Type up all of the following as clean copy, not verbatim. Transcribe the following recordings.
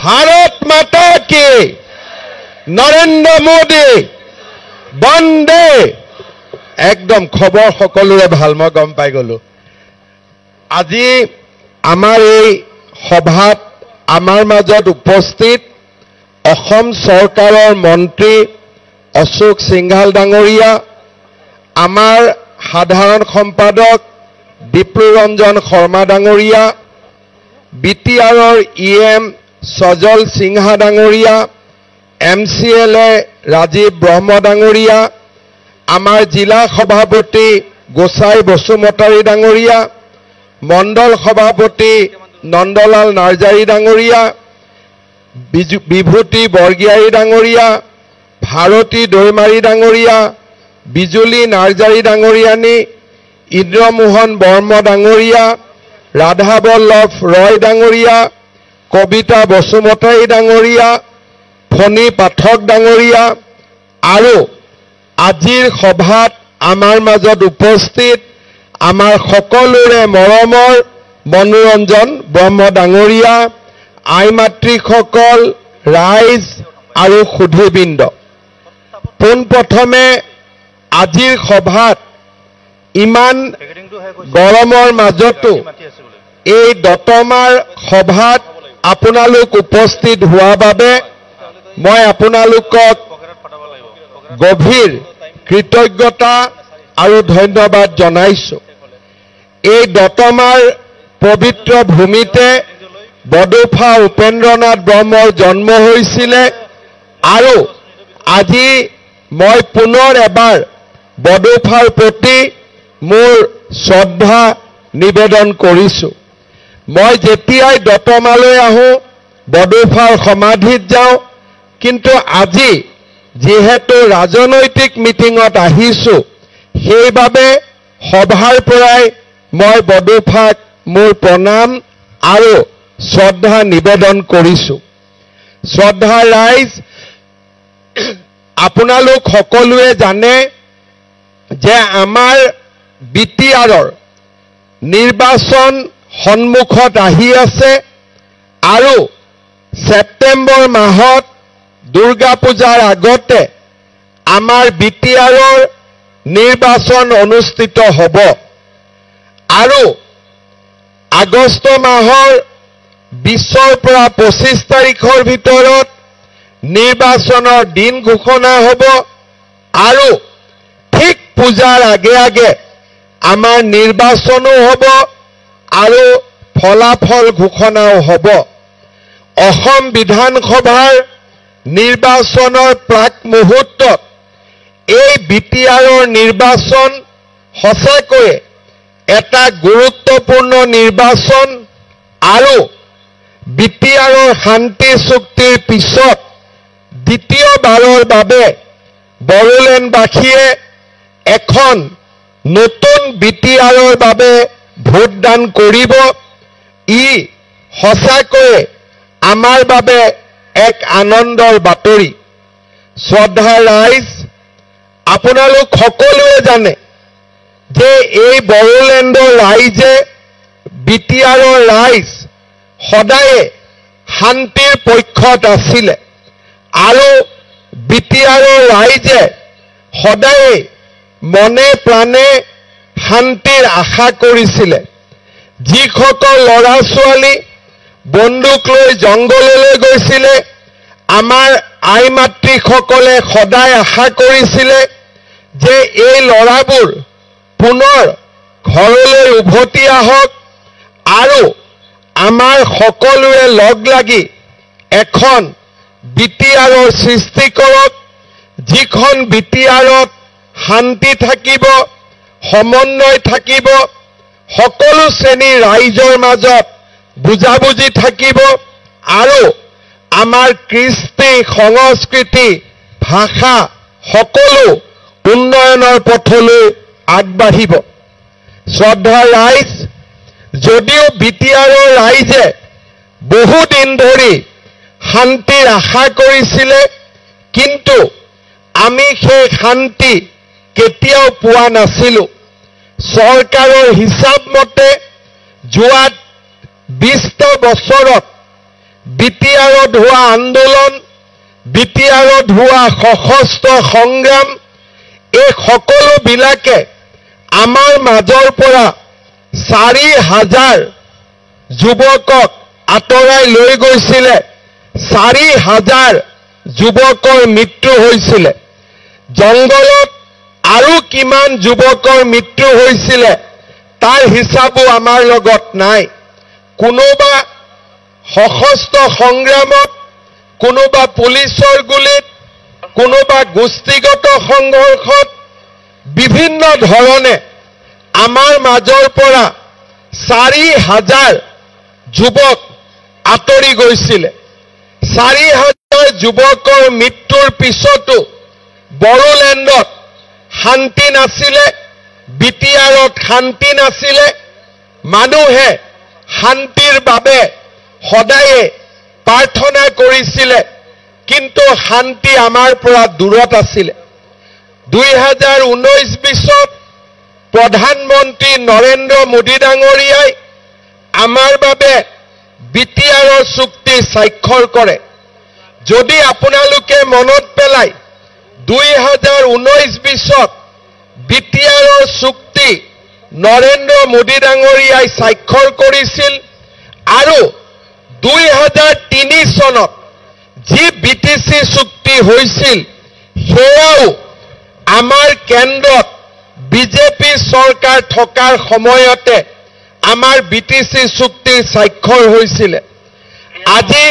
ভাৰত মাতা কি, নৰেন্দ্ৰ মোদী বন্দে। একদম খবৰ সকলোৰে ভাল, মই গম পাই গলো। আজি আমাৰ এই সভাত আমাৰ মাজত উপস্থিত অসম চৰকাৰৰ মন্ত্ৰী অশোক সিংঘাল ডাঙৰীয়া, আমাৰ সাধাৰণ সম্পাদক বিপ্লুৰঞ্জন শৰ্মা ডাঙৰীয়া, BTRৰ EM সজল সিংহা ডাঙৰীয়া, MCLA ৰাজীৱ ব্ৰহ্ম ডাঙৰীয়া, আমাৰ জিলা সভাপতি গোসাই বসুমতাৰী ডাঙৰীয়া, মণ্ডল সভাপতি নন্দলাল নাৰ্জাৰী ডাঙৰীয়া, বিভূতি বৰগিয়াৰী ডাঙৰীয়া, ভাৰতী দৈমাৰী ডাঙৰীয়া, বিজুলী নাৰ্জাৰী ডাঙৰীয়ানী, ইন্দ্ৰমোহন বৰ্ম ডাঙৰীয়া, ৰাধাবল্লভ ৰয় ডাঙৰীয়া, কবিতা বসুমতাৰী ডাঙৰীয়া, ফণী পাঠক ডাঙৰীয়া আৰু আজিৰ সভাত আমাৰ মাজত উপস্থিত আমাৰ সকলোৰে মৰমৰ মনোৰঞ্জন ব্ৰহ্ম ডাঙৰীয়া, আই মাতৃসকল, ৰাইজ আৰু সুধীবৃন্দ, পোনপ্ৰথমে আজিৰ সভাত ইমান গৰমৰ মাজতো এই দতমাৰ সভাত আপোনালোক উপস্থিত হোৱা বাবে মই আপোনালোকক গভীৰ কৃতজ্ঞতা আৰু ধন্যবাদ জনাইছো। এই দতমাৰ পবিত্ৰ ভূমিতে বডোফা উপেন্দ্ৰনাথ ব্ৰহ্মৰ জন্ম হৈছিলে আৰু আজি মই পুনৰ এবাৰ বডোফাৰ প্ৰতি মোৰ শ্ৰদ্ধা নিবেদন কৰিছো। মই যেতিয়াই দতমালৈ আহোঁ বডোফাৰ সমাধিত যাওঁ, কিন্তু আজি যিহেতু ৰাজনৈতিক মিটিঙত আহিছো, সেইবাবে সভাৰ পৰাই মই বডোফাক মোৰ প্ৰণাম আৰু শ্ৰদ্ধা নিবেদন কৰিছো। শ্ৰদ্ধা ৰাইজ, আপোনালোক সকলোৱে জানে যে আমাৰ BTRৰ নিৰ্বাচন সন্মুখত আহি আছে আৰু ছেপ্টেম্বৰ মাহত দুৰ্গা পূজাৰ আগতে আমাৰ BTRৰ নিৰ্বাচন অনুষ্ঠিত হ'ব আৰু আগষ্ট মাহৰ 20ৰ পৰা 25 তাৰিখৰ ভিতৰত নিৰ্বাচনৰ দিন ঘোষণা হ'ব আৰু ঠিক পূজাৰ আগে আগে আমাৰ নিৰ্বাচনো হ'ব আৰু ফলাফল ঘোষণাও হ'ব। অসম বিধানসভাৰ নিৰ্বাচনৰ প্ৰাক মুহূৰ্তত এই BTRৰ নিৰ্বাচন সঁচাকৈয়ে এটা গুৰুত্বপূৰ্ণ নিৰ্বাচন আৰু BTRৰ শান্তি চুক্তিৰ পিছত দ্বিতীয়বাৰৰ বাবে বড়োলেণ্ডবাসীয়ে এখন নতুন BTRৰ বাবে ভোটদান কৰিব। ই সঁচাকৈয়ে আমাৰ বাবে এক আনন্দৰ বাতৰি। শ্ৰদ্ধা ৰাইজ, আপোনালোক সকলোৱে জানে যে এই বড়োলেণ্ডৰ ৰাইজে, BTRৰ ৰাইজ সদায়ে শান্তিৰ পক্ষত আছিলে আৰু BTRৰ ৰাইজে সদায়ে মনে প্ৰাণে শান্তিৰ আশা কৰিছিলে। যিসকল ল'ৰা ছোৱালী বন্দুক লৈ জংগললৈ গৈছিলে, আমাৰ আই মাতৃসকলে সদায় আশা কৰিছিলে যে এই ল'ৰাবোৰ পুনৰ ঘৰলৈ উভতি আহক আৰু আমাৰ সকলোৱে লগ লাগি এখন BTRৰ সৃষ্টি কৰক, যিখন BTRত শান্তি থাকিব, সমন্বয় থাকিব, সকলো শ্ৰেণীৰ ৰাইজৰ মাজত বুজাবুজি থাকিব আৰু আমাৰ কৃষ্টি, সংস্কৃতি, ভাষা সকলো উন্নয়নৰ পথলৈ আগবাঢ়িব। শ্ৰদ্ধা ৰাইজ, যদিও BTRৰ ৰাইজে বহুদিন ধৰি শান্তিৰ আশা কৰিছিলে, কিন্তু আমি সেই শান্তি কেতিয়াও পোৱা নাছিলো। চৰকাৰৰ হিচাপ মতে যোৱা 20 বছৰত বিটিআৰত হোৱা আন্দোলন, বিটিআৰত হোৱা সশস্ত্ৰ সংগ্ৰাম, এই সকলোবিলাকে আমাৰ মাজৰ পৰা 4,000 যুৱকক আঁতৰাই লৈ গৈছিলে। 4,000 যুৱকৰ মৃত্যু হৈছিলে। জংগলত আৰু কিমান যুৱকৰ মৃত্যু হৈছিলে তাৰ হিচাপো আমাৰ লগত নাই। কোনোবা সশস্ত্ৰ সংগ্ৰামত, কোনোবা পুলিচৰ গুলীত, কোনোবা গোষ্ঠীগত সংঘৰ্ষত, বিভিন্ন ধৰণে আমাৰ মাজৰ পৰা 4,000 যুৱক আঁতৰি গৈছিলে। 4,000 যুৱকৰ মৃত্যুৰ পিছতো বড়োলেণ্ডত শান্তি নাছিলে, বিটিআৰত শান্তি নাছিলে। মানুহে শান্তিৰ বাবে সদায়ে প্ৰাৰ্থনা কৰিছিলে, কিন্তু শান্তি আমাৰ পৰা দূৰত আছিলে। 2019-20 প্ৰধানমন্ত্ৰী নৰেন্দ্ৰ মোদী ডাঙৰীয়াই আমাৰ বাবে বিটিআৰৰ চুক্তি স্বাক্ষৰ কৰে। যদি আপোনালোকে মনত পেলায় 2019-20 বিটিআৰৰ চুক্তি নৰেন্দ্ৰ মোদী ডাঙৰীয়াই স্বাক্ষৰ কৰিছিল, আৰু 2003 চনত যি বিটিচি চুক্তি হৈছিল সেয়াও আমাৰ কেন্দ্ৰত বিজেপি চৰকাৰ থকাৰ সময়তে আমাৰ বিটিচি চুক্তি স্বাক্ষৰ হৈছিলে। আজি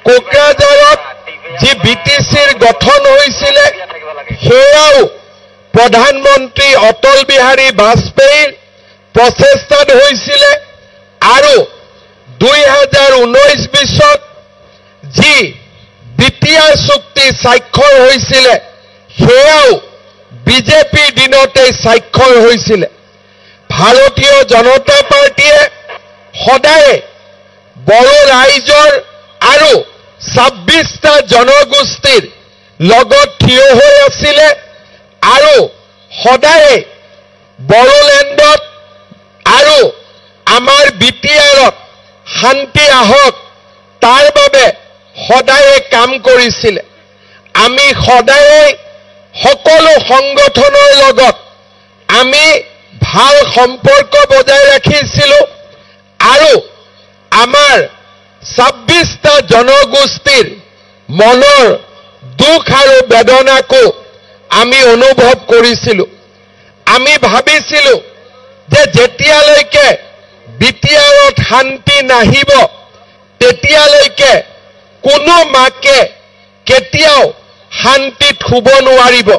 কোকৰাঝাৰত যি বিটিচিৰ গঠন হৈছিলে সেয়াও প্ৰধানমন্ত্ৰী অটল বিহাৰী বাজপেয়ীৰ প্ৰচেষ্টাত হৈছিলে, আৰু 2019-20 যি বিটিআৰ চুক্তি স্বাক্ষৰ হৈছিলে সেয়াও বিজেপিৰ দিনতে স্বাক্ষৰ হৈছিলে। ভাৰতীয় জনতা পাৰ্টীয়ে সদায় বড়ো ৰাইজৰ আৰু 26টা জনগোষ্ঠীৰ লগত থিয় হৈ আছিলে, আৰু সদায় বড়োলেণ্ডত আৰু আমাৰ বিটিআৰত শান্তি আহক তাৰ বাবে সদায়ে কাম কৰিছিলে। আমি সদায়ে সকলো সংগঠনৰ লগত আমি ভাল সম্পৰ্ক বজাই ৰাখিছিলো, আৰু আমাৰ 26টা জনগোষ্ঠীৰ মনৰ দুখ আৰু বেদনাকো আমি অনুভৱ কৰিছিলো। আমি ভাবিছিলো যে যেতিয়ালৈকে বিটিআৰত শান্তি নাহিব তেতিয়ালৈকে কোনো মাকে কেতিয়াও শান্তিত শুব নোৱাৰিব।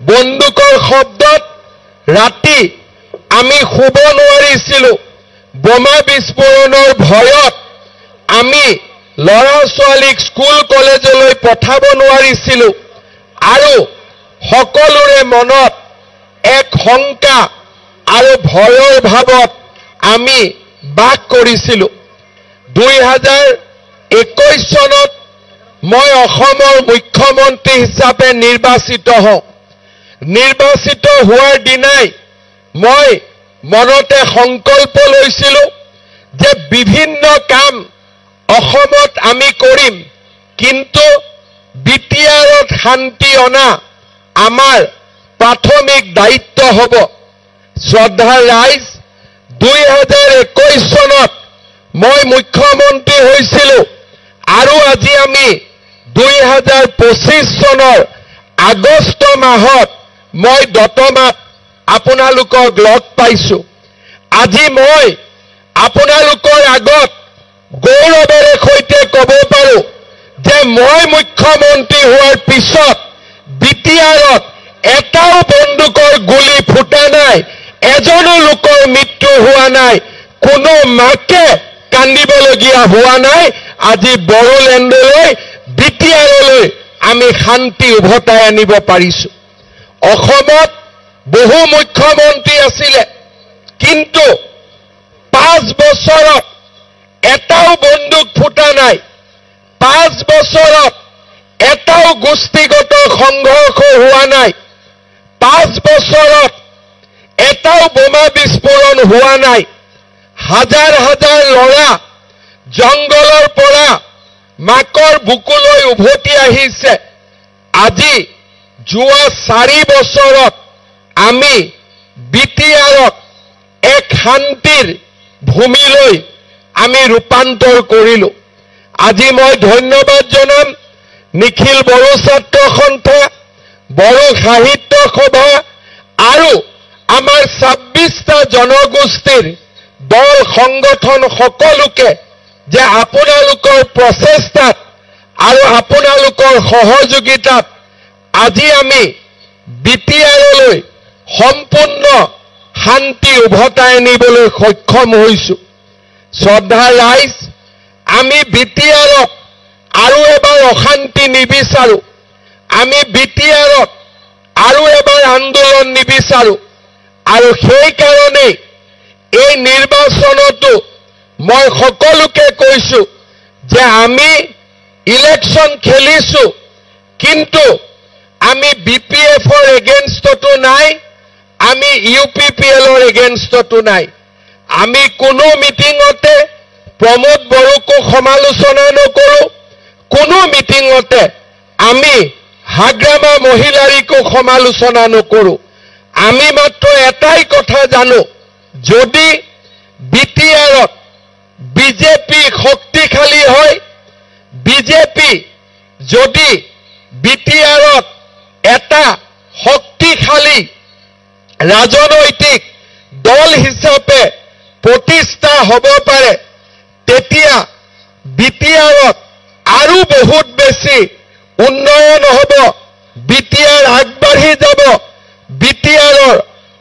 বন্দুকৰ শব্দত ৰাতি আমি শুব নোৱাৰিছিলো। বোমা বিস্ফোৰণৰ ভয়ত আমি ল'ৰা ছোৱালীক স্কুল কলেজলৈ পঠাব নোৱাৰিছিলো, আৰু সকলোৰে মনত এক শংকা আৰু ভয়ৰ ভাৱত আমি বাস কৰিছিলো। 2021 চনত মই অসমৰ মুখ্যমন্ত্ৰী হিচাপে নিৰ্বাচিত হওঁ। নিৰ্বাচিত হোৱাৰ দিনাই মই মনতে সংকল্প লৈছিলো যে বিভিন্ন কাম অসমত আমি কৰিম, কিন্তু বিটিআৰত শান্তি অনা আমাৰ প্ৰাথমিক দায়িত্ব হ'ব। শ্ৰদ্ধাৰ ৰাইজ, 2021 চনত মই মুখ্যমন্ত্ৰী হৈছিলো, আৰু আজি আমি 2025 চনৰ আগষ্ট মাহত মই দতমাত আপোনালোকক লগ পাইছো। আজি মই আপোনালোকৰ আগত গৌৰৱেৰে সৈতে ক'ব পাৰো যে মই মুখ্যমন্ত্ৰী হোৱাৰ পিছত বিটিআৰত এটাও বন্দুকৰ গুলি ফুটা নাই, এজনো লোকৰ মৃত্যু হোৱা নাই, কোনো মাকে কান্দিবলগীয়া হোৱা নাই। আজি বড়োলেণ্ডলৈ বিটিআৰলৈ আমি শান্তি উভতাই আনিব পাৰিছো। অসমত বহু মুখ্যমন্ত্ৰী আছিলে, কিন্তু 5 বছৰত এটাও বন্দুক ফুটা নাই, 5 বছৰত এটাও গোষ্ঠীগত সংঘৰ্ষ হোৱা নাই, 5 বছৰত এটাও বোমা বিস্ফোৰণ হোৱা নাই। হাজাৰ হাজাৰ ল'ৰা জংগলৰ পৰা মাকৰ বুকুলৈ উভতি আহিছে। আজি যোৱা 4 বছৰত আমি বিটিআৰক এক শান্তিৰ ভূমিলৈ আমি ৰূপান্তৰ কৰিলো। আজি মই ধন্যবাদ জনাম নিখিল বড়ো ছাত্ৰ সন্থা, বড়ো সাহিত্য সভা আৰু আমাৰ 26টা জনগোষ্ঠীৰ দল সংগঠন সকলোকে যে আপোনালোকৰ প্ৰচেষ্টাত আৰু আপোনালোকৰ সহযোগিতাত আজি আমি বিটিআৰলৈ সম্পূৰ্ণ শান্তি উভতাই আনিবলৈ সক্ষম হৈছো। শ্ৰদ্ধা ৰাইজ, আমি বিটিআৰক আৰু এবাৰ অশান্তি নিবিচাৰো। আমি বিটিআৰক আৰু এবাৰ আন্দোলন নিবিচাৰো। আৰু সেইকাৰণে এই নিৰ্বাচনতো মই সকলোকে কৈছো যে আমি ইলেকশ্যন খেলিছো, কিন্তু আমি বিপিএফৰ এগেইনষ্টতো নাই, আমি ইউপিপিএলৰ এগেইনষ্টতো নাই। আমি কোনো মিটিঙতে প্ৰমোদ বড়োকো সমালোচনা নকৰো, কোনো মিটিঙতে আমি হাগ্ৰামা মহিলাৰীকো সমালোচনা নকৰো। আমি মাত্ৰ এটাই কথা জানো, যদি বিটিআৰত বিজেপি শক্তিশালী হয়, বিজেপি যদি বিটিআৰত এটা শক্তিশালী ৰাজনৈতিক দল হিচাপে প্ৰতিষ্ঠা হ'ব পাৰে, তেতিয়া বিটিআৰত আৰু বহুত বেছি উন্নয়ন হ'ব, বিটিআৰ আগবাঢ়ি যাব, বিটিআৰৰ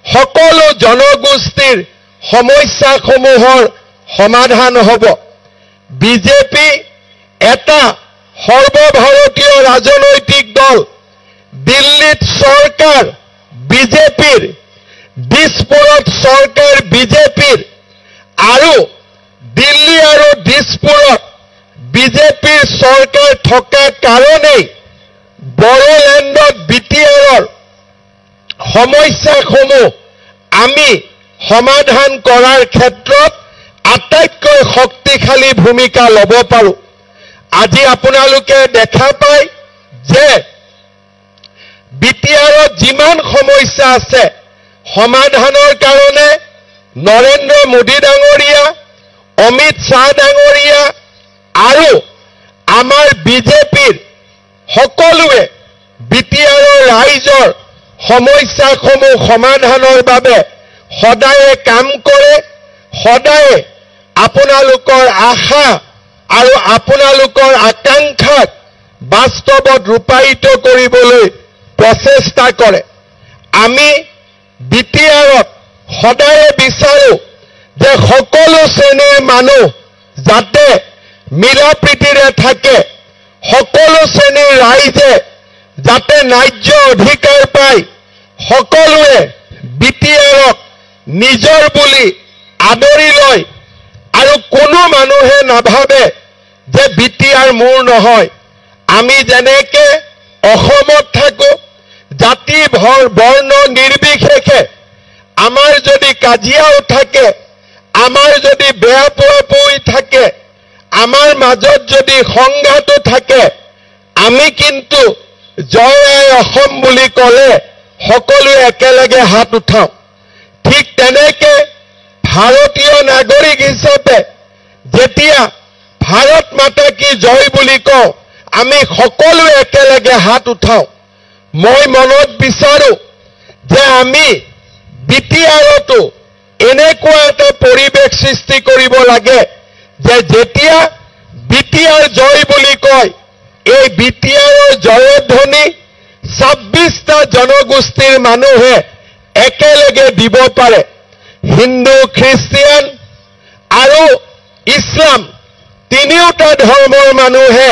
সকলো জনগোষ্ঠীৰ সমস্যাসমূহৰ সমাধান হ'ব। বিজেপি এটা সৰ্বভাৰতীয় ৰাজনৈতিক দল। দিল্লীত চৰকাৰ বিজেপিৰ, দিছপুৰত চৰকাৰ বিজেপিৰ, আৰু দিল্লী আৰু দিছপুৰত বিজেপিৰ চৰকাৰ থকা কাৰণেই বড়োলেণ্ডত বিটিআৰৰ সমস্যাসমূহ আমি সমাধান কৰাৰ ক্ষেত্ৰত আটাইতকৈ শক্তিশালী ভূমিকা ল'ব পাৰোঁ। আজি আপোনালোকে দেখা পায় যে বিটিআৰত যিমান সমস্যা আছে, সমাধানৰ কাৰণে নৰেন্দ্ৰ মোদী ডাঙৰীয়া, অমিত শ্বাহ ডাঙৰীয়া আৰু আমাৰ বিজেপিৰ সকলোৱে বিটিআৰৰ ৰাইজৰ সমস্যাসমূহ সমাধানৰ বাবে সদায়ে কাম কৰে, সদায়ে আপোনালোকৰ আশা আৰু আপোনালোকৰ আকাংক্ষাক বাস্তৱত ৰূপায়িত কৰিবলৈ প্ৰচেষ্টা কৰে। আমি বিটিআৰত সদায়ে বিচাৰো যে সকলো শ্ৰেণীৰ মানুহ যাতে মিলা প্ৰীতিৰে থাকে, সকলো শ্ৰেণীৰ ৰাইজে যাতে ন্যায্য অধিকাৰ পায়, সকলোৱে বিটিআৰক নিজৰ বুলি আদৰি লয় আৰু কোনো মানুহে নাভাবে যে বিটিআৰ মোৰ নহয়। আমি যেনেকে অসমত থাকো, জাতি বৰ্ণ নিৰ্বিশেষে আমাৰ যদি কাজিয়াও থাকে, আমাৰ যদি বেয়া পোৱা পুই থাকে, আমাৰ মাজত যদি সংঘাতো থাকে, আমি কিন্তু জয় আই অসম বুলি ক'লে সকলোৱে একেলগে হাত উঠাওঁ। ঠিক তেনেকে ভাৰতীয় নাগৰিক হিচাপে যেতিয়া ভাৰত মাতা কি জয় বুলি কওঁ, আমি সকলোৱে একেলগে হাত উঠাওঁ। মই মনত বিচাৰো যে আমি বিটিআৰতো এনেকুৱা এটা পৰিৱেশ সৃষ্টি কৰিব লাগে যে যেতিয়া বিটিআৰ জয় বুলি কয়, এই বিটিআৰৰ জয়ধ্বনি 26টা জনগোষ্ঠীৰ মানুহে একেলগে দিব পাৰে। হিন্দু, খ্ৰীষ্টিয়ান আৰু ইছলাম তিনিওটা ধৰ্মৰ মানুহে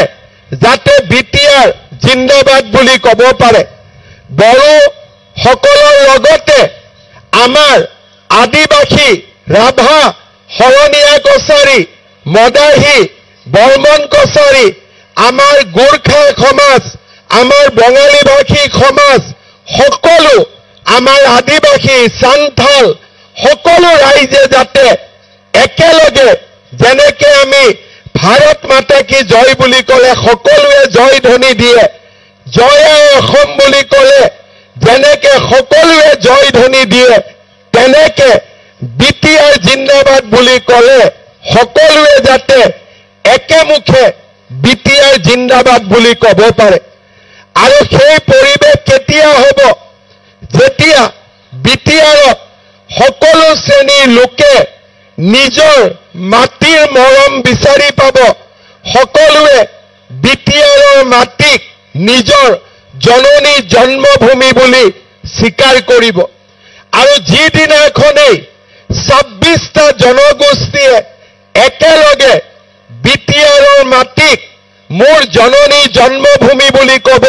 যাতে বিটিআৰ জিন্দাবাদ বুলি ক'ব পাৰে। বড়ো সকলৰ লগতে আমাৰ আদিবাসী, ৰাভা, শৰণীয়া কছাৰী, মদাহী, বৰ্মন কছাৰী, আমাৰ গোৰ্খা সমাজ, আমাৰ বঙালী ভাষী সমাজ, সকলো আমাৰ আদিবাসী, সান্থাল সকলো ৰাইজে যাতে একেলগে যেনেকে আমি ভাৰত মাতা কি জয় বুলি ক'লে সকলোৱে জয় ধ্বনি দিয়ে, জয় অসম বুলি ক'লে যেনেকে সকলোৱে জয় ধ্বনি দিয়ে, তেনেকে বিটিআৰ জিন্দাবাদ বুলি ক'লে সকলোৱে যাতে একেমুখে বিটিআৰ জিন্দাবাদ বুলি ক'ব পাৰে। আৰু সেই পৰিৱেশ কেতিয়া হ'ব, যেতিয়া বিটিআৰত সকলো শ্ৰেণীৰ লোকে নিজৰ মাটিৰ মৰম বিচাৰি পাব, সকলোৱে বিটিআৰৰ মাটিক নিজৰ জননী জন্মভূমি বুলি স্বীকাৰ কৰিব। আৰু যিদিনাখনেই 26টা জনগোষ্ঠীয়ে একেলগে বিটিআৰৰ মাটিক মোৰ জননী জন্মভূমি বুলি ক'ব,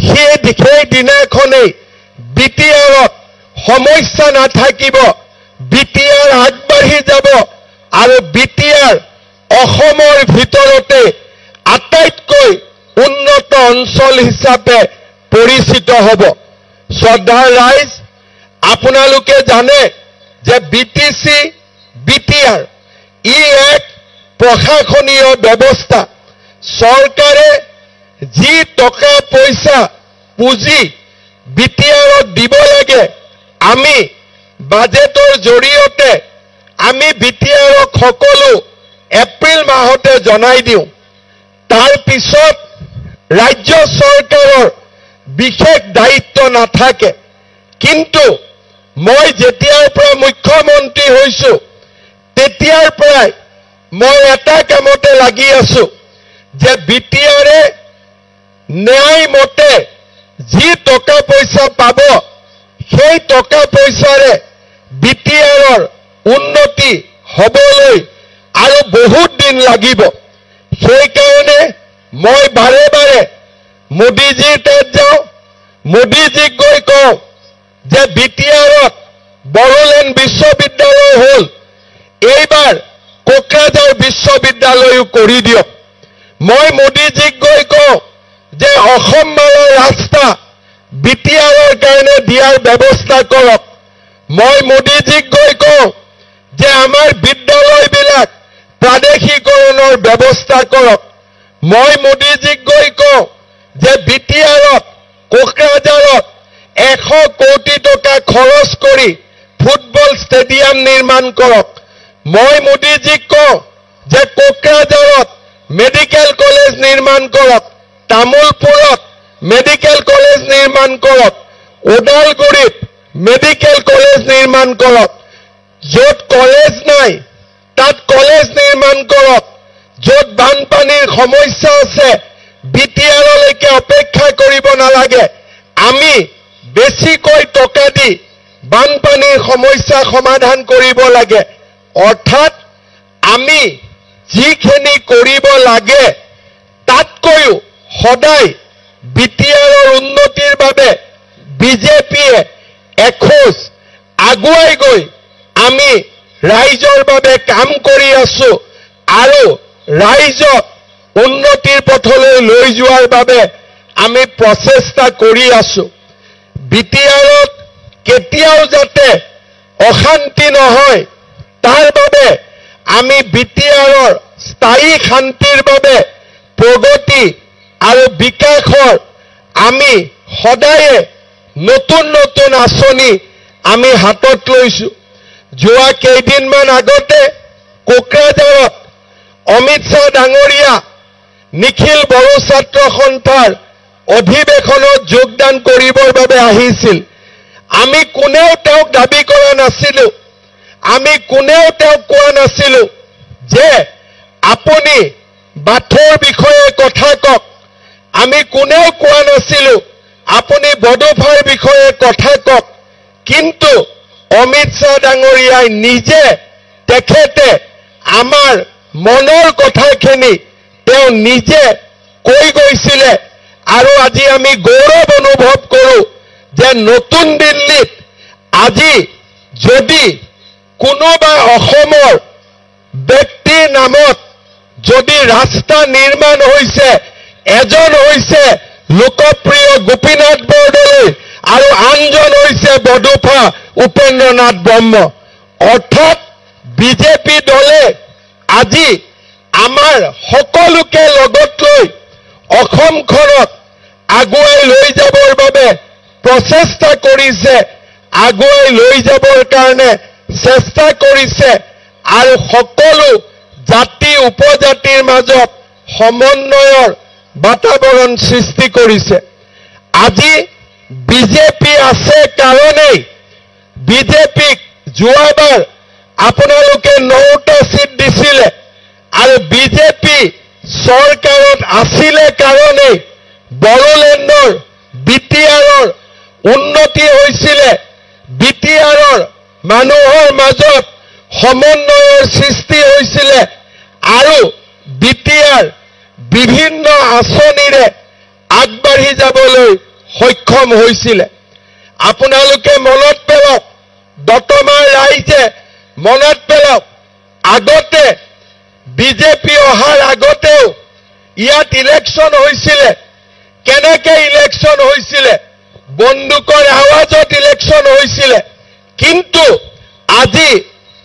সেই দিনাখনেই বিটিআৰত সমস্যা নাথাকিব, বিটিআৰ আগবাঢ়ি যাব আৰু বিটিআৰ অসমৰ ভিতৰতে আটাইতকৈ উন্নত অঞ্চল হিচাপে পৰিচিত হ'ব। শ্ৰদ্ধাৰ ৰাইজ, আপোনালোকে জানে যে বিটিচি বিটিআৰ ই এক প্ৰশাসনীয় ব্যৱস্থা। চৰকাৰে যি টকা পইচা পুঁজি বিটিআৰত দিব লাগে, আমি বাজেটৰ জৰিয়তে আমি বিটিআৰক সকলো এপ্ৰিল মাহতে জনাই দিওঁ। তাৰ পিছত ৰাজ্য চৰকাৰৰ বিশেষ দায়িত্ব নাথাকে। কিন্তু মই যেতিয়াৰ পৰা মুখ্যমন্ত্ৰী হৈছো, তেতিয়াৰ পৰাই মই এটা কামতে লাগি আছো যে বিটিআৰে ন্যায়মতে যি টকা পইচা পাব, সেই টকা পইচাৰে বিটিআৰৰ উন্নতি হ'বলৈ আৰু বহুত দিন লাগিব। সেইকাৰণে মই বাৰে বাৰে মোদীজীৰ তাত যাওঁ, মোদীজীক গৈ কওঁ যে বিটিআৰত বড়োলেণ্ড বিশ্ববিদ্যালয় হ'ল, এইবাৰ কোকৰাঝাৰ বিশ্ববিদ্যালয়ো কৰি দিয়ক। মই মোদীজীক গৈ কওঁ যে অসম মালাৰ ৰাস্তা বিটিআৰৰ কাৰণে দিয়াৰ ব্যৱস্থা কৰক। মই মোদীজীক গৈ কওঁ যে আমাৰ বিদ্যালয়বিলাক প্ৰাদেশিকৰণৰ ব্যৱস্থা কৰক। মই মোদীজীক গৈ কওঁ যে বিটিআৰত কোকৰাঝাৰত 100 কোটি টকা খৰচ কৰি ফুটবল ষ্টেডিয়াম নিৰ্মাণ কৰক। মই মোদীজীক কওঁ যে কোকৰাঝাৰত মেডিকেল কলেজ নিৰ্মাণ কৰক, তামুলপুৰত মেডিকেল কলেজ নিৰ্মাণ কৰক, ওদালগুৰিত মেডিকেল কলেজ নিৰ্মাণ কৰক। য'ত কলেজ নাই তাত কলেজ নিৰ্মাণ কৰক। য'ত বানপানীৰ সমস্যা আছে, বিটিআৰলৈকে অপেক্ষা কৰিব নালাগে, আমি বেছিকৈ টকা দি বানপানীৰ সমস্যা সমাধান কৰিব লাগে। অৰ্থাৎ আমি যিখিনি কৰিব লাগে তাতকৈও সদায় বিটিআৰৰ উন্নতিৰ বাবে বিজেপিয়ে এখোজ আগুৱাই গৈ আমি ৰাইজৰ বাবে কাম কৰি আছো আৰু ৰাইজক উন্নতিৰ পথলৈ লৈ যোৱাৰ বাবে আমি প্ৰচেষ্টা কৰি আছো। বিটিআৰত কেতিয়াও যাতে অশান্তি নহয়, তাৰ বাবে আমি বিটিআৰৰ স্থায়ী শান্তিৰ বাবে প্ৰগতি আৰু বিকাশৰ আমি সদায়ে নতুন নতুন আঁচনি আমি হাতত লৈছো। যোৱা কেইদিনমান আগতে কোকৰাঝাৰত অমিত শ্বাহ ডাঙৰীয়া নিখিল বড়ো ছাত্ৰ সন্থাৰ অধিৱেশনত যোগদান কৰিবৰ বাবে আহিছিল। আমি কোনেও তেওঁক দাবী কৰা নাছিলো, আমি কোনেও তেওঁক কোৱা নাছিলো যে আপুনি বাথৰ বিষয়ে কথা কওক, আমি কোনেও কোৱা নাছিলো আপুনি বড়োফাৰ বিষয়ে কথা কওক। কিন্তু অমিত শ্বাহ ডাঙৰীয়াই নিজে তেখেতে আমাৰ মনৰ কথাখিনি তেওঁ নিজে কৈ গৈছিলে। আৰু আজি আমি গৌৰৱ অনুভৱ কৰোঁ যে নতুন দিল্লীত আজি যদি কোনোবা অসমৰ ব্যক্তিৰ নামত যদি ৰাস্তা নিৰ্মাণ হৈছে, এজন হৈছে লোকপ্ৰিয় গোপীনাথ বৰদলৈ আৰু আনজন হৈছে বড়োফা উপেন্দ্ৰনাথ ব্ৰহ্ম। অৰ্থাৎ বিজেপি দলে আজি আমাৰ সকলোকে লগত লৈ অসমখনক আগুৱাই লৈ যাবৰ বাবে প্ৰচেষ্টা কৰিছে, আগুৱাই লৈ যাবৰ কাৰণে চেষ্টা কৰিছে আৰু সকলো জাতি উপজাতিৰ মাজত সমন্বয়ৰ বাতাবৰণ সৃষ্টি কৰিছে। আজি বিজেপি আছে কাৰণেই বিজেপিক যোৱাবাৰ আপোনালোকে 9টা সিট দিছিলে আৰু বিজেপি চৰকাৰত আছিলে কাৰণেই বড়োলেণ্ডৰ বিটিআৰৰ উন্নতি হৈছিলে, বিটিআৰৰ মানুহৰ মাজত সমন্বয়ৰ সৃষ্টি হৈছিলে আৰু বিটিআৰ বিভিন্ন আঁচনিৰে আগবাঢ়ি যাবলৈ সক্ষম হৈছিলে। আপোনালোকে মনত পেলাওক, দতমাৰ ৰাইজে মনত পেলাওক, আগতে বিজেপি অহাৰ আগতেও ইয়াত ইলেকশ্যন হৈছিলে। কেনেকে ইলেকশ্যন হৈছিলে? বন্দুকৰ আৱাজত ইলেকশ্যন হৈছিলে। কিন্তু আজি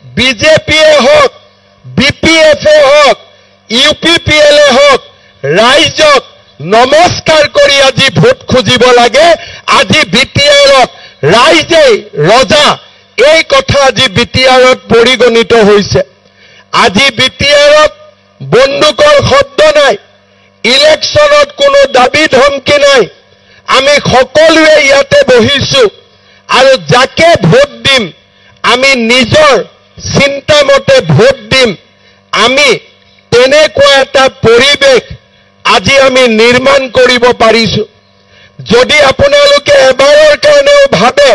বিজেপিয়ে হওক, বিপিএফে হওক, ইউপিপিএলে হওক, ৰাইজক নমস্কাৰ কৰি আজি ভোট খুজিব লাগে। আজি বিটিআৰত ৰাইজেই ৰজা, এই কথা আজি বিটিআৰত পৰিগণিত হৈছে। আজি বিটিআৰত বন্দুকৰ শব্দ নাই, ইলেকশ্যনত কোনো দাবী ধমকি নাই। আমি সকলোৱে ইয়াতে বহিছো আৰু যাকে ভোট দিম আমি নিজৰ চিন্তামতে ভোট দিম। আমি তেনেকুৱা এটা পৰিৱেশ আজি আমি নিৰ্মাণ কৰিব পাৰিছো। যদি আপোনালোকে এবাৰৰ কাৰণেও ভাবে,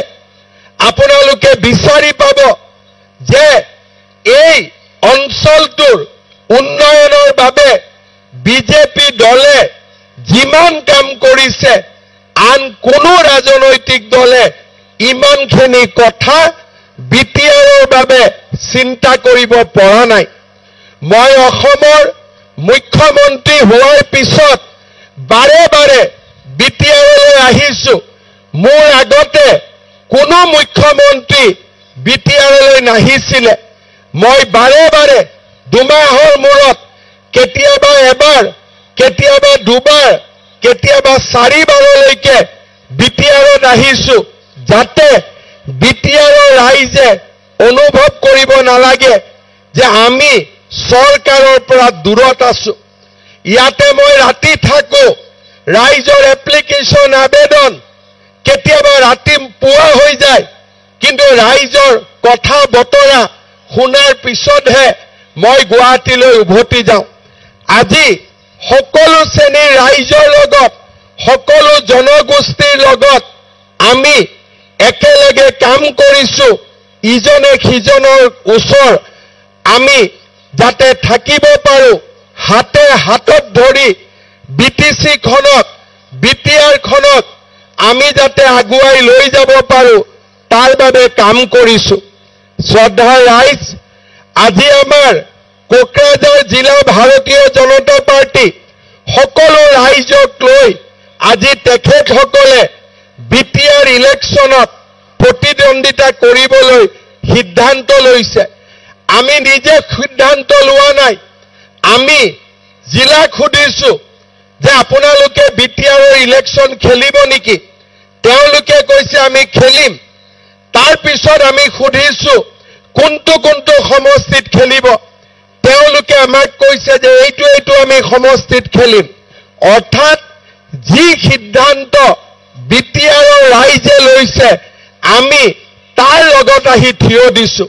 আপোনালোকে বিচাৰি পাব যে এই অঞ্চলটোৰ উন্নয়নৰ বাবে বিজেপি দলে যিমান কাম কৰিছে আন কোনো ৰাজনৈতিক দলে ইমানখিনি কথা বিটিআৰৰ বাবে চিন্তা কৰিব পৰা নাই। মই অসমৰ মুখ্যমন্ত্ৰী হোৱাৰ পিছত বাৰে বাৰে বিটিআৰলৈ আহিছো। মোৰ আগতে কোনো মুখ্যমন্ত্ৰী বিটিআৰলৈ নাহিছিলে। মই বাৰে বাৰে দুমাহৰ মূৰত কেতিয়াবা এবাৰ, কেতিয়াবা দুবাৰ, কেতিয়াবা 4 বাৰলৈকে বিটিআৰত আহিছো, যাতে বিটিআৰৰ ৰাইজে অনুভৱ কৰিব নালাগে যে আমি চৰকাৰৰ পৰা দূৰত আছো। ইয়াতে মই ৰাতি থাকো, ৰাইজৰ এপ্লিকেশ্যন আবেদন কেতিয়াবা ৰাতি পুৱা হৈ যায়, কিন্তু ৰাইজৰ কথা বতৰা শুনাৰ পিছতহে মই গুৱাহাটীলৈ উভতি যাওঁ। আজি সকলো শ্ৰেণীৰ ৰাইজৰ লগত, সকলো জনগোষ্ঠীৰ লগত আমি একেলগে কাম কৰিছো। ইজনে সিজনৰ ওচৰ আমি যাতে থাকিব পাৰো, হাতে হাতত ধৰি বিটিচিখনক, বিটিআৰখনক আমি যাতে আগুৱাই লৈ যাব পাৰো, তাৰ বাবে কাম কৰিছো। শ্ৰদ্ধাৰ ৰাইজ, আজি আমাৰ কোকৰাঝাৰ জিলা ভাৰতীয় জনতা পাৰ্টি সকলো ৰাইজক লৈ আজি তেখেতসকলে বিটিআৰ ইলেকশ্যনত প্ৰতিদ্বন্দ্বিতা কৰিবলৈ সিদ্ধান্ত লৈছে। আমি নিজে সিদ্ধান্ত লোৱা নাই, আমি জিলাক সুধিছো যে আপোনালোকে বিটিআৰৰ ইলেকশ্যন খেলিব নেকি? তেওঁলোকে কৈছে আমি খেলিম। তাৰ পিছত আমি সুধিছো কোনটো কোনটো সমষ্টিত খেলিব? তেওঁলোকে আমাক কৈছে যে এইটো এইটো আমি সমষ্টিত খেলিম। অৰ্থাৎ যি সিদ্ধান্ত বিটিআৰৰ ৰাইজে লৈছে আমি তাৰ লগত আহি থিয় দিছো।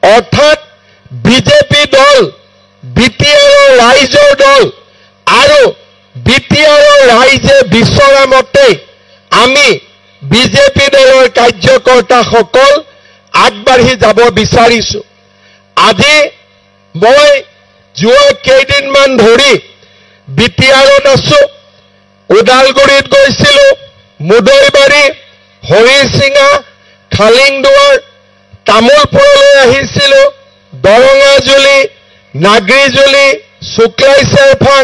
অৰ্থাৎ বিজেপি দল, বিটিআৰৰ ৰাইজৰ দল আৰু বিটিআৰৰ ৰাইজে বিচৰা মতে আমি বিজেপি দলৰ কাৰ্যকৰ্তাসকল আগবাঢ়ি যাব বিচাৰিছো। আজি মই যোৱা কেইদিনমান ধৰি বিটিআৰত আছো। ওদালগুৰিত গৈছিলো, মুদৈবাৰী, হৰিচিঙা, খালিংদুৱাৰ, তামোলপুৰলৈ আহিছিলো, দৰঙাজুলি, নাগৰিজুলি, শুক্লাই চেৰফাং,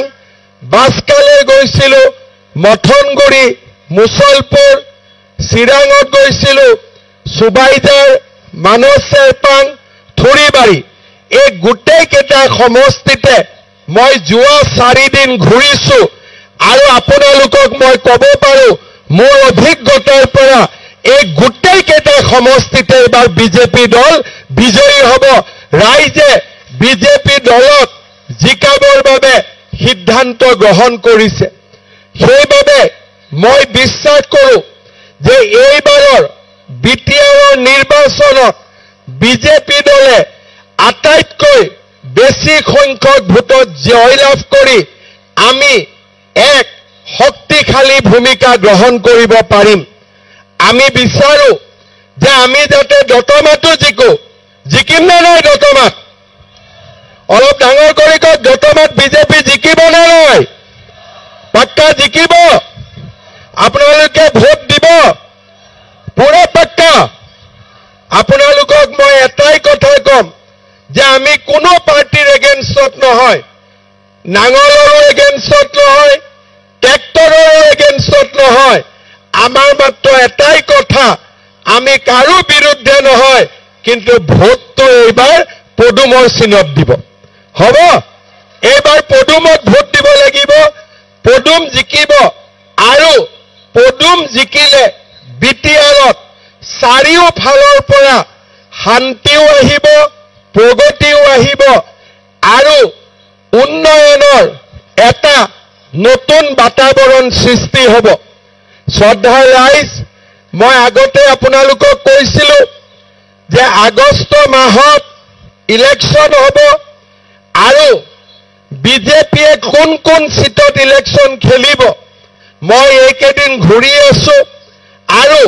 বাছকালৈ গৈছিলো, মথনগুৰি, মুছলপুৰ, চিৰাঙত গৈছিলো, সুবাইজাৰ, মানস চেৰপাং, থুৰিবাৰী। এই গোটেইকেইটা সমষ্টিতে মই যোৱা 4 দিন ঘূৰিছো আৰু আপোনালোকক মই ক'ব পাৰো মোৰ অভিজ্ঞতাৰ পৰা এই গোটেই কেইটা সমষ্টিতে এবাৰ বিজেপি দল বিজয়ী হ'ব ৰাইজে বিজেপি দলক জিকাবৰ বাবে সিদ্ধান্ত গ্ৰহণ কৰিছে সেইবাবে মই বিশ্বাস কৰোঁ যে এইবাৰৰ বিটিআৰৰ নিৰ্বাচনত বিজেপি দলে আটাইতকৈ বেছি সংখ্যক ভোটত জয়লাভ কৰি আমি এক শক্তিশালী ভূমিকা গ্ৰহণ কৰিব পাৰিম আমি বিচাৰো যে আমি যাতে দতমাটো জিকিম নে নাই দতমাত অলপ ডাঙৰ কৰি কওক দতমাত বিজেপি জিকিব নে নাই পাক্কা জিকিব আপোনালোকে ভোট দিব পুৰা পাক্কা আপোনালোকক মই এটাই কথা কম যে আমি কোনো পাৰ্টিৰ এগেইনষ্টত নহয় নাঙলৰো এগেইনষ্টত নহয় ট্ৰেক্টৰৰ এগেইনষ্টত নহয় আমাৰ মাত্ৰ এটাই কথা আমি কাৰো বিৰুদ্ধে নহয় কিন্তু ভোটটো এইবাৰ পদুমৰ চিনত দিব হ'ব এইবাৰ পদুমত ভোট দিব লাগিব পদুম জিকিব আৰু পদুম জিকিলে বিটিআৰত চাৰিওফালৰ পৰা শান্তিও আহিব প্ৰগতিও আহিব আৰু উন্নয়নৰ এটা নতুন বাতাবৰণ সৃষ্টি হ'ব শ্ৰদ্ধাৰ ৰাইজ মই আগতে আপোনালোকক কৈছিলো যে আগষ্ট মাহত ইলেকশ্যন হ'ব আৰু বিজেপিয়ে কোন কোন সিটত ইলেকশ্যন খেলিব মই এইকেইদিন ঘূৰি আছো আৰু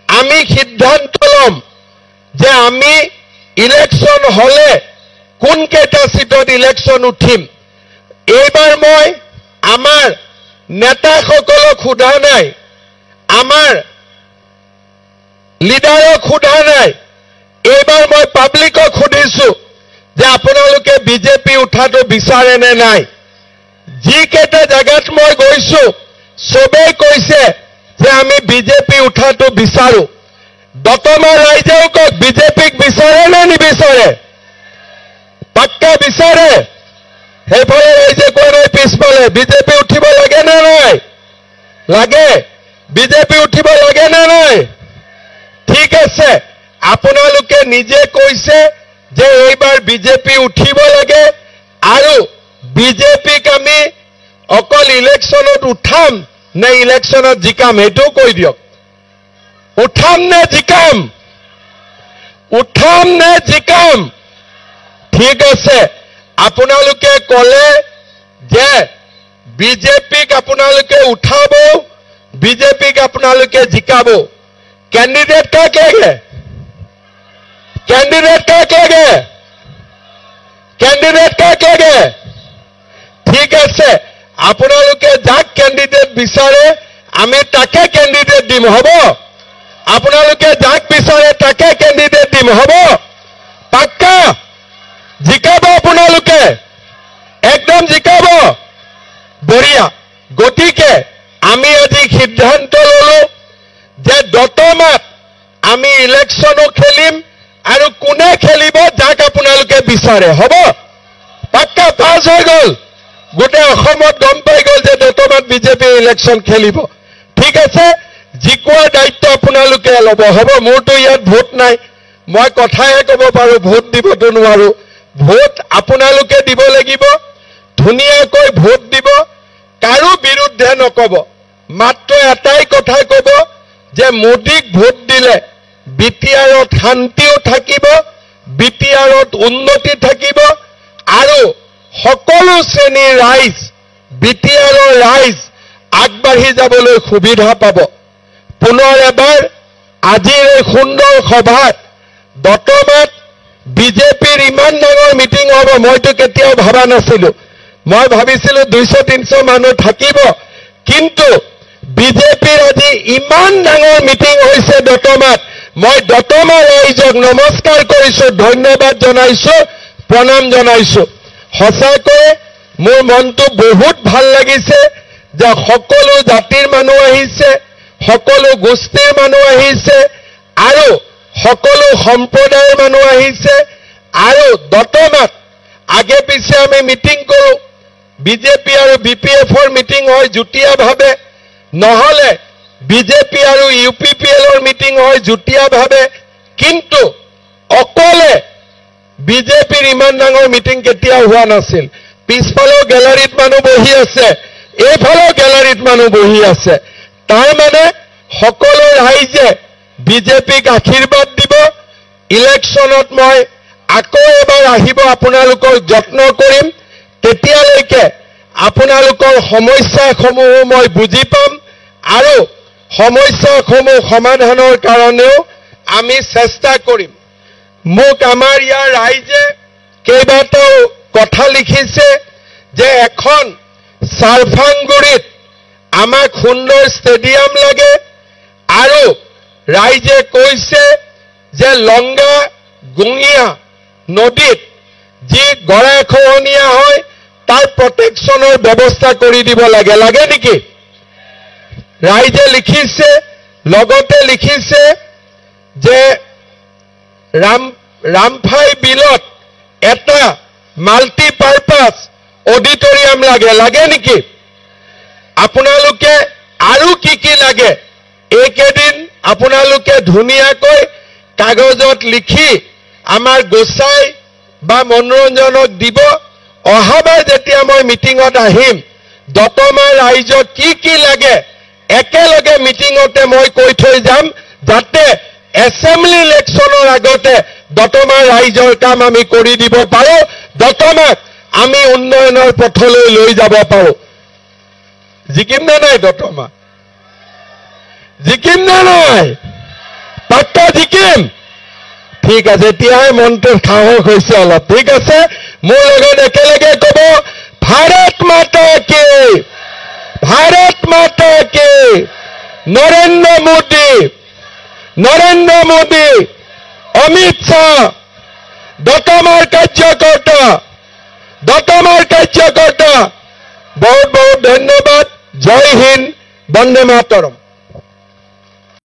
আমি সিদ্ধান্ত ল'ম যে আমি ইলেকশ্যন হলে কোন কেইটা সিটত ইলেকশ্যন উঠিম এইবাৰ মই আমাৰ নেতাসকলক সোধা নাই আমাৰ লিডাৰক সোধা নাই এইবাৰ মই পাব্লিকক সুধিছো যে আপোনালোকে বিজেপি উঠাটো বিচাৰে নে নাই যিকেইটা জাগাত মই গৈছো সবেই কৈছে যে আমি বিজেপি উঠাটো বিচাৰো দতমা ৰাইজেও কওক বিজেপিক বিচাৰে নে নিবিচাৰে পাক্কা বিচাৰে সেইফালে ৰাইজে কোৱা নাই পিছফালে বিজেপি উঠিব লাগে নে নাই লাগে বিজেপি উঠিব লাগে নে নাই ঠিক আছে আপোনালোকে নিজে কৈছে যে এইবাৰ বিজেপি উঠিব লাগে আৰু বিজেপিক আমি অকল ইলেকশ্যনত উঠাম নে ইলেকশ্যনত জিকাম এইটোও কৈ দিয়ক উঠাম নে জিকাম ঠিক আছে আপোনালোকে ক'লে যে বিজেপিক আপোনালোকে উঠাব বিজেপিক আপোনালোকে জিকাব कैंडिडेट काक लगे ठीक है আপোনালোকে যাক कैंडिडेट বিচাৰে আমি তাকে कैंडिडेट দিম হ'ব আপোনালোকে যাক বিচাৰে তাকে कैंडिडेट দিম হ'ব পাক্কা জিকাব আপোনালোকে একদম জিকাব বঢ়িয়া গতিকে আমি আজি সিদ্ধান্ত ললো যে দতমাত আমি ইলেকশ্যনো খেলিম আৰু কোনে খেলিব যাক আপোনালোকে বিচাৰে হ'ব পাক্কা পাছ হৈ গ'ল গোটেই অসমত গম পাই গ'ল যে দতমাত বিজেপি ইলেকশ্যন খেলিব ঠিক আছে জিকোৱাৰ দায়িত্ব আপোনালোকে ল'ব হ'ব মোৰতো ইয়াত ভোট নাই মই কথাহে ক'ব পাৰো ভোট দিবতো নোৱাৰো ভোট আপোনালোকে দিব লাগিব ধুনীয়াকৈ ভোট দিব কাৰো বিৰুদ্ধে নক'ব মাত্ৰ এটাই কথা ক'ব যে মোদীক ভোট দিলে বিটিআৰত শান্তিও থাকিব বিটিআৰত উন্নতি থাকিব আৰু সকলো শ্ৰেণীৰ ৰাইজ বিটিআৰৰ ৰাইজ আগবাঢ়ি যাবলৈ সুবিধা পাব পুনৰ এবাৰ আজিৰ এই সুন্দৰ সভাত দতমাত বিজেপিৰ ইমান ডাঙৰ মিটিং হ'ব মইতো কেতিয়াও ভাবা নাছিলো মই ভাবিছিলো 200-300 মানুহ থাকিব কিন্তু বিজেপিৰ আজি ইমান ডাঙৰ মিটিং হৈছে দতমাত মই দতমা ৰাইজক নমস্কাৰ কৰিছো ধন্যবাদ জনাইছো প্ৰণাম জনাইছো সঁচাকৈ মোৰ মনটো বহুত ভাল লাগিছে যে সকলো জাতিৰ মানুহ আহিছে সকলো গোষ্ঠীৰ মানুহ আহিছে আৰু সকলো সম্প্ৰদায়ৰ মানুহ আহিছে আৰু দতমাত আগে পিছে আমি মিটিং কৰো বিজেপি আৰু বিপিএফৰ মিটিং হয় যুটীয়াভাৱে, নহলে বিজেপি আৰু ইউপিপিএলৰ মিটিং হয় যুটীয়াভাৱে, কিন্তু অকলে বিজেপিৰ ইমান ডাঙৰ মিটিং কেতিয়াও হোৱা নাছিল। পিছফালেও গেলাৰীত মানুহ বহি আছে, এইফালেও গেলাৰীত মানুহ বহি আছে। তাৰ মানে সকলো ৰাইজে বিজেপিক আশীৰ্বাদ দিব। ইলেকশ্যনত মই আকৌ এবাৰ আহিব, আপোনালোকৰ যত্ন কৰিম। তেতিয়ালৈকে আপোনালোকৰ সমস্যাসমূহ মই বুজি পাম আৰু সমস্যাসমূহ সমাধানৰ কাৰণেও আমি চেষ্টা কৰিম। মোক আমাৰ ইয়াৰ ৰাইজে কেইবাটাও কথা লিখিছে যে এখন চাৰফাংগুৰিত আমাক সুন্দৰ ষ্টেডিয়াম লাগে আৰু ৰাইজে কৈছে যে লংগা গুঙিয়া নদীত যি গৰাখহনীয়া হয় তাৰ প্ৰটেকশ্যনৰ ব্যৱস্থা কৰি দিব লাগে। লাগে নেকি? ৰাইজে লিখিছে, লগতে লিখিছে যে ৰামফাই বিলত এটা মাল্টিপাৰপাছ অডিটৰিয়াম লাগে। লাগে নেকি? আপোনালোকে আৰু কি লাগে এইকেইদিন আপোনালোকে ধুনীয়াকৈ কাগজত লিখি আমাৰ গোচাই বা মনোৰঞ্জনক দিব। অহাবাৰ যেতিয়া মই মিটিঙত আহিম, দতমা ৰাইজক কি লাগে একেলগে মিটিঙতে মই কৈ থৈ যাম, যাতে এছেম্বলি ইলেকশ্যনৰ আগতে দতমা ৰাইজৰ কাম আমি কৰি দিব পাৰোঁ, দতমাক আমি উন্নয়নৰ পথলৈ লৈ যাব পাৰোঁ। জিকিম নে নাই দতমা? জিকিম নে নাই? পাক্কা জিকিম? ঠিক আছে, এতিয়াহে মনটো সাহস হৈছে অলপ। ঠিক আছে, মোৰ লগত একেলগে ক'ব, ভাৰত মাতা কি, ভাৰত মাতা কি, নৰেন্দ্ৰ মোদী, নৰেন্দ্ৰ মোদী, অমিত শ্বাহ, দতমাৰ কাৰ্যকৰ্তা, দতমাৰ কাৰ্যকৰ্তা। বহুত বহুত ধন্যবাদ। জয় হিন্দ, বন্দে মাতৰম।